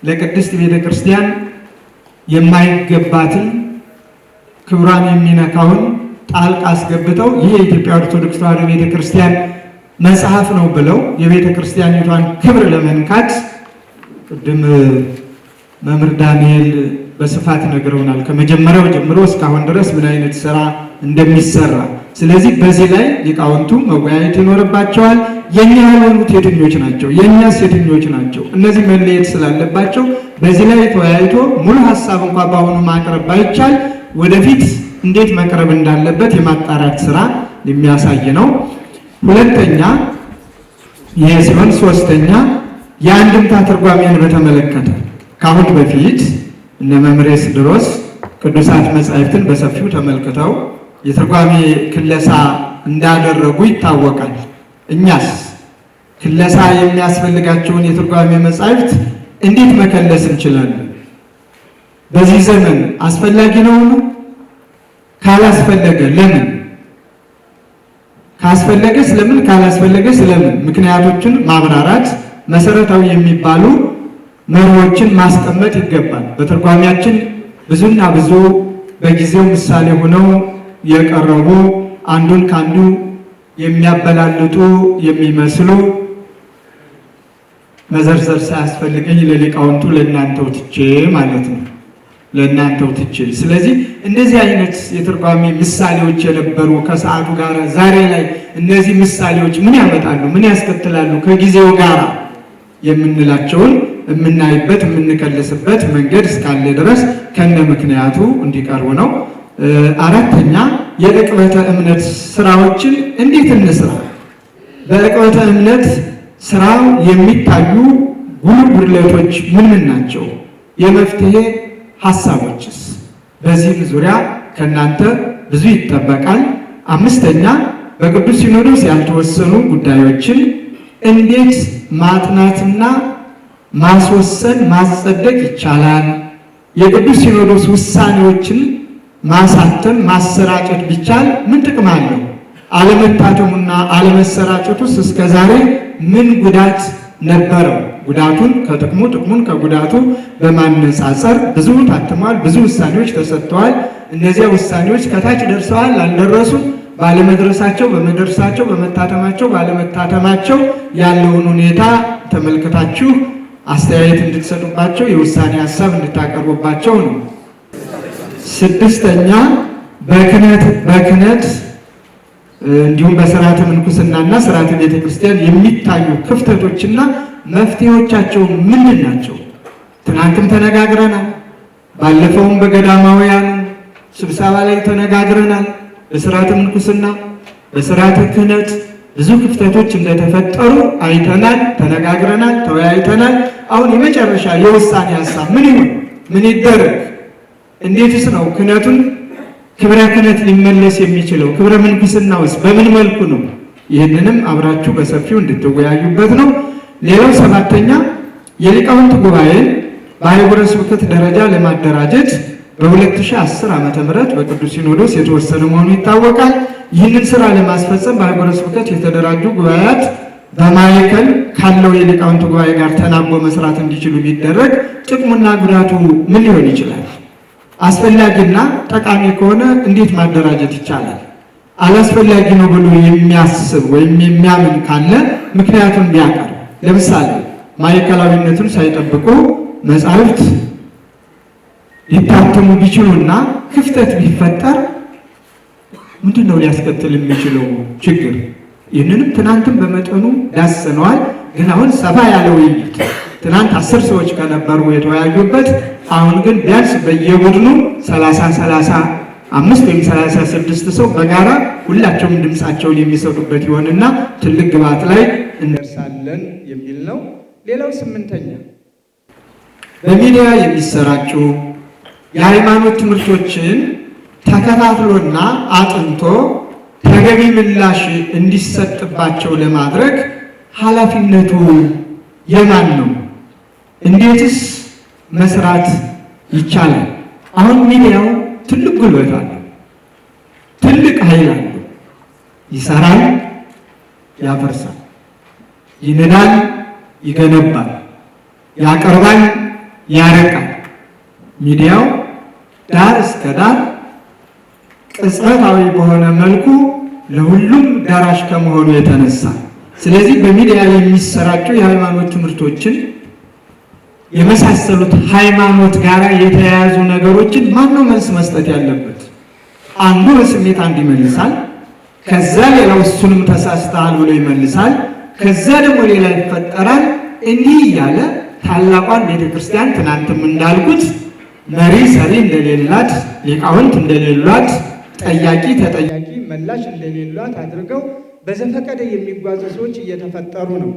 ለቅድስት ቤተ ክርስቲያን የማይገባትን ክብሯን የሚነካውን ጣልቃ አስገብተው ይህ የኢትዮጵያ ኦርቶዶክስ ተዋሕዶ ቤተ ክርስቲያን መጽሐፍ ነው ብለው የቤተ ክርስቲያኒቷን ክብር ለመንካት ቅድም መምህር ዳንኤል በስፋት ነግረውናል። ከመጀመሪያው ጀምሮ እስካሁን ድረስ ምን አይነት ስራ እንደሚሰራ። ስለዚህ በዚህ ላይ ሊቃውንቱ መወያየት ይኖርባቸዋል። የኛ ያልሆኑት የትኞች ናቸው? የኛስ የትኞች ናቸው? እነዚህ መለየት ስላለባቸው በዚህ ላይ ተወያይቶ ሙሉ ሀሳብ እንኳን በአሁኑ ማቅረብ ባይቻል ወደፊት እንዴት መቅረብ እንዳለበት የማጣራት ስራ የሚያሳይ ነው። ሁለተኛ ይሄ ሲሆን፣ ሶስተኛ የአንድምታ ትርጓሜን በተመለከተ ከአሁን በፊት እነ መምህር ኤስድሮስ ቅዱሳት መጻሕፍትን በሰፊው ተመልክተው የትርጓሜ ክለሳ እንዳደረጉ ይታወቃል። እኛስ ክለሳ የሚያስፈልጋቸውን የትርጓሜ መጻሕፍት እንዴት መከለስ እንችላለን? በዚህ ዘመን አስፈላጊ ነው? ካላስፈለገ ለምን? ካስፈለገ ስለምን? ካላስፈለገ ስለምን? ምክንያቶችን ማብራራት፣ መሰረታዊ የሚባሉ መርሆችን ማስቀመጥ ይገባል። በትርጓሜያችን ብዙና ብዙ በጊዜው ምሳሌ ሆነው የቀረቡ አንዱን ካንዱ የሚያበላልጡ የሚመስሉ መዘርዘር ሳያስፈልገኝ ለሊቃውንቱ ለእናንተው ትቼ ማለት ነው፣ ለእናንተው ትቼ። ስለዚህ እንደዚህ አይነት የትርጓሜ ምሳሌዎች የነበሩ ከሰዓቱ ጋር ዛሬ ላይ እነዚህ ምሳሌዎች ምን ያመጣሉ፣ ምን ያስከትላሉ ከጊዜው ጋር የምንላቸውን የምናይበት የምንከልስበት መንገድ እስካለ ድረስ ከነ ምክንያቱ እንዲቀርቡ ነው። አራተኛ የዕቅበተ እምነት ስራዎችን እንዴት እንስራ? በዕቅበተ እምነት ስራው የሚታዩ ጉልህ ጉድለቶች ምን ናቸው? የመፍትሄ ሐሳቦችስ? በዚህ ዙሪያ ከእናንተ ብዙ ይጠበቃል። አምስተኛ በቅዱስ ሲኖዶስ ያልተወሰኑ ጉዳዮችን እንዴት ማጥናትና ማስወሰን ማጸደቅ ይቻላል? የቅዱስ ሲኖዶስ ውሳኔዎችን ማሳተም ማሰራጨት ቢቻል ምን ጥቅም አለው? አለመታተሙና አለመሰራጨቱስ እስከዛሬ ምን ጉዳት ነበረው? ጉዳቱን ከጥቅሙ ጥቅሙን ከጉዳቱ በማነጻጸር ብዙ ታትሟል፣ ብዙ ውሳኔዎች ተሰጥተዋል። እነዚያ ውሳኔዎች ከታች ደርሰዋል አልደረሱም? ባለመድረሳቸው በመድረሳቸው በመታተማቸው ባለመታተማቸው ያለውን ሁኔታ ተመልክታችሁ አስተያየት እንድትሰጡባቸው የውሳኔ ሀሳብ እንድታቀርቡባቸው ነው። ስድስተኛ በክህነት እንዲሁም በስርዓተ ምንኩስናና ስርዓተ ቤተ ክርስቲያን የሚታዩ ክፍተቶችና መፍትሄዎቻቸው ምንድን ናቸው? ትናንትም ተነጋግረናል። ባለፈውም በገዳማውያኑ ስብሰባ ላይ ተነጋግረናል። በስርዓተ ምንኩስና በስርዓተ ክህነት ብዙ ክፍተቶች እንደተፈጠሩ አይተናል፣ ተነጋግረናል፣ ተወያይተናል። አሁን የመጨረሻ የውሳኔ ሀሳብ ምን ይሁን? ምን ይደረግ? እንዴትስ ነው ክህነቱን ክብረ ክህነት ሊመለስ የሚችለው? ክብረ ምንኩስና ውስጥ በምን መልኩ ነው? ይህንንም አብራችሁ በሰፊው እንድትወያዩበት ነው። ሌላው ሰባተኛ የሊቃውንት ጉባኤን በአህጉረ ስብከት ደረጃ ለማደራጀት በ2010 ዓ.ም በቅዱስ ሲኖዶስ የተወሰነ መሆኑ ይታወቃል። ይህንን ስራ ለማስፈጸም በአህጉረ ስብከት የተደራጁ ጉባኤያት በማዕከል ካለው የሊቃውንት ጉባኤ ጋር ተናቦ መስራት እንዲችሉ ቢደረግ ጥቅሙና ጉዳቱ ምን ሊሆን ይችላል? አስፈላጊና ጠቃሚ ከሆነ እንዴት ማደራጀት ይቻላል? አላስፈላጊ ነው ብሎ የሚያስብ ወይም የሚያምን ካለ ምክንያቱን ቢያቀርብ። ለምሳሌ ማዕከላዊነቱን ሳይጠብቁ መጻሕፍት ሊታተሙ ቢችሉና ክፍተት ቢፈጠር ምንድን ነው ሊያስከትል የሚችለው ችግር? ይህንንም ትናንትም በመጠኑ ዳሰነዋል። ግን አሁን ሰፋ ያለ ውይይት ትናንት 10 ሰዎች ከነበሩ የተወያዩበት፣ አሁን ግን ቢያንስ በየቡድኑ 35 ወይም 36 ሰው በጋራ ሁላቸውም ድምፃቸውን የሚሰጡበት ይሆንና ትልቅ ግብዓት ላይ እንደርሳለን የሚል ነው። ሌላው ስምንተኛ በሚዲያ የሚሰራጩ የሃይማኖት ትምህርቶችን ተከታትሎና አጥንቶ ተገቢ ምላሽ እንዲሰጥባቸው ለማድረግ ኃላፊነቱ የማን ነው? እንዴትስ መስራት ይቻላል? አሁን ሚዲያው ትልቅ ጉልበት አለው፣ ትልቅ ኃይል አለው። ይሰራል፣ ያፈርሳል፣ ይንዳል፣ ይገነባል፣ ያቀርባል፣ ያረቃል። ሚዲያው ዳር እስከ ዳር ቅጽበታዊ በሆነ መልኩ ለሁሉም ዳራሽ ከመሆኑ የተነሳ ስለዚህ በሚዲያ የሚሰራጩ የሃይማኖት ትምህርቶችን የመሳሰሉት ሃይማኖት ጋር የተያያዙ ነገሮችን ማነው መልስ መስጠት ያለበት? አንዱ በስሜት አንዱ ይመልሳል። ከዛ ሌላው እሱንም ተሳስተሃል ብሎ ይመልሳል። ከዛ ደግሞ ሌላ ይፈጠራል። እንዲህ እያለ ታላቋን ቤተክርስቲያን ትናንትም እንዳልኩት መሪ ሰሪ እንደሌላት፣ ሊቃውንት እንደሌሏት፣ ጠያቂ ተጠያቂ መላሽ እንደሌሏት አድርገው በዘፈቀደ የሚጓዙ ሰዎች እየተፈጠሩ ነው።